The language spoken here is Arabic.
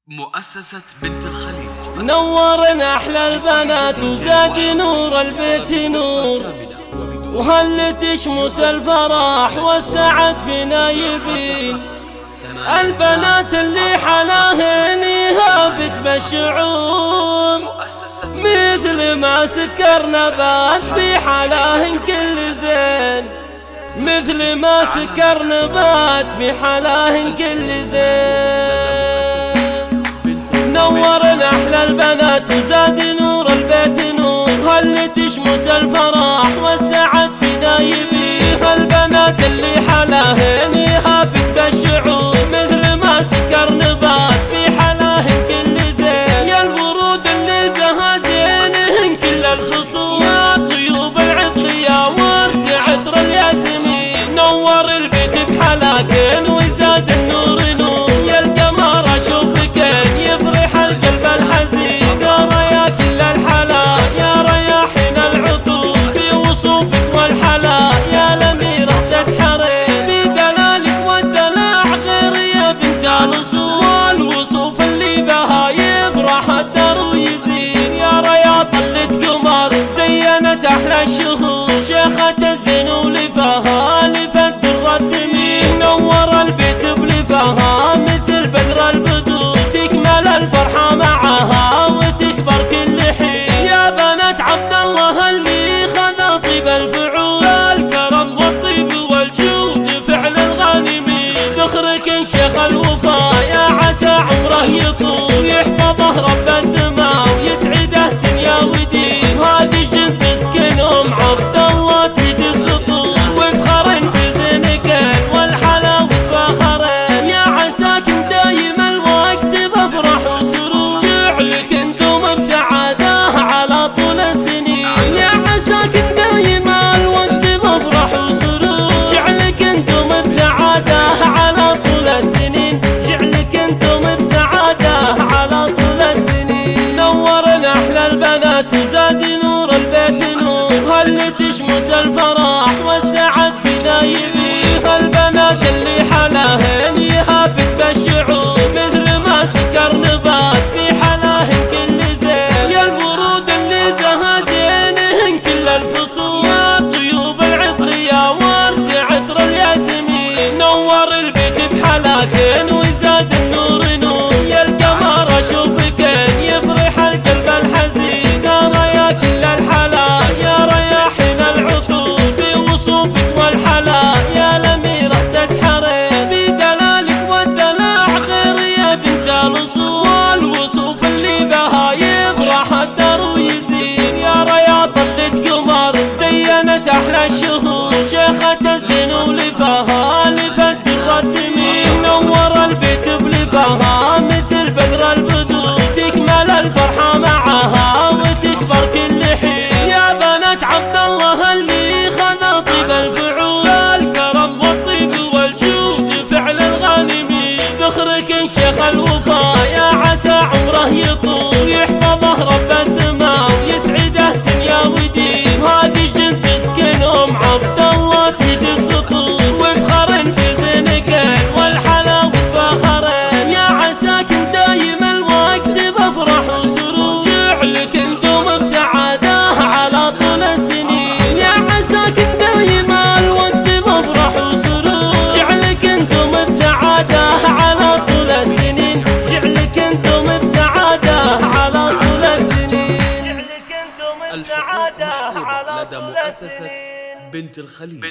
مؤسسة بنت الخليج نورنا أحلى البنات وزاد نور البيت نور، وهل تشمس الفرح والسعد في نايبين. البنات اللي حلاهن يهافت بالشعور، مثل ما سكر نبات في حلاهن كل زين، مثل ما سكر نبات في حلاهن كل زين. نورنا أحلى البنات وزاد نور البيت نور، هل تشمس الفرح والسعد في نايبين. البنات اللي حلاهن يهافت بالشعور، مثل ما سكر نبات في حلاهن كل زين. يا الورود اللي زها زينهن كل الفصول، يا طيوب العطر يا ورد عطر الياسمين. نور البيت بحلاكن وزاد النور نور، يا القمر اشوفك يفرح القلب الحزين. سارة يا كل الحلا يا رياحين العطور، في وصوفك والحلا يا الأميرة تسحرين. في دلالك والدلع غير يا بنت الأصول، والوصوف اللي بها يفرح الدار ويزين. يا رياض اللي قمر زينت أحلى الشهور، شيخة الزين ولفاها لفت الرثمين. نور البيت بلفاها مثل بدر البدور، تكمل الفرحة معها وتكبر كل حين. يا بنات عبد الله اللي خذ طيب الفعول، الكرم والطيب والجود فعل الغانمين. ذخرك شيخ الوفا يا عسى عمره يطول، يحفظه رب السماء ويسعده دنيا ودين. هذه جدتك ام عبد الله تهدي السطور، وفخر في زينك والحلاوة فاخرين. يا عساك دايم الوقت بفرح وسرور، جعلك انتم بسعادة على طول السنين. يا عساك دايم الوقت بفرح وسرور، جعلك انتم بسعادة على طول السنين. جعلك انتم بسعادة على طول السنين. نورنا أحلى البنات وزاد نور البيت نور، هل تشمس الفرح والسعد في نايبين. البنات اللي حلاهن يهافت بالشعور، مثل ما سكر نبات في حلاهن كل زين. يا الورود اللي زها زينهن كل الفصول، يا طيوب العطر يا ورد عطر الياسمين. نور البيت بحلاكن وزاد النور نور، يا القمر اشوفك يفرح القلب الحزين. سارة يا كل الحلا يا رياحين العطور، في وصوفك والحلا يا الأميرة تسحرين. في دلالك والدلع غير يا بنت الأصول، والوصوف اللي بها يفرح الدار ويزين. يا رياض اللي قمر زينت أحلى الشهور، شيخة الزين ولفاها لفت الرثمين. نور البيت بلفاها مثل بدر البدور، تكمل الفرحة معها وتكبر كل حين. يا بنات عبد الله اللي خذ طيب الفعول، الكرم والطيب والجود فعل الغانمين. ذخرك شيخ الوفا يا عسى عمره يطول، يحفظه رب السماء ويسعده دنيا ودين. هذه جدتك ام عبد الله تهدي السطور، وفخر في زينك والحلاوة فاخرين. يا عساك دايم الوقت بفرح وسرور، جعلك انتم بسعادة على طول السنين. يا عساك دايم الوقت بفرح وسرور، جعلك انتم بسعادة على طول السنين. جعلك انتم بسعادة على طول السنين. الحقوق محفوظة لدى مؤسسة بنت الخليج.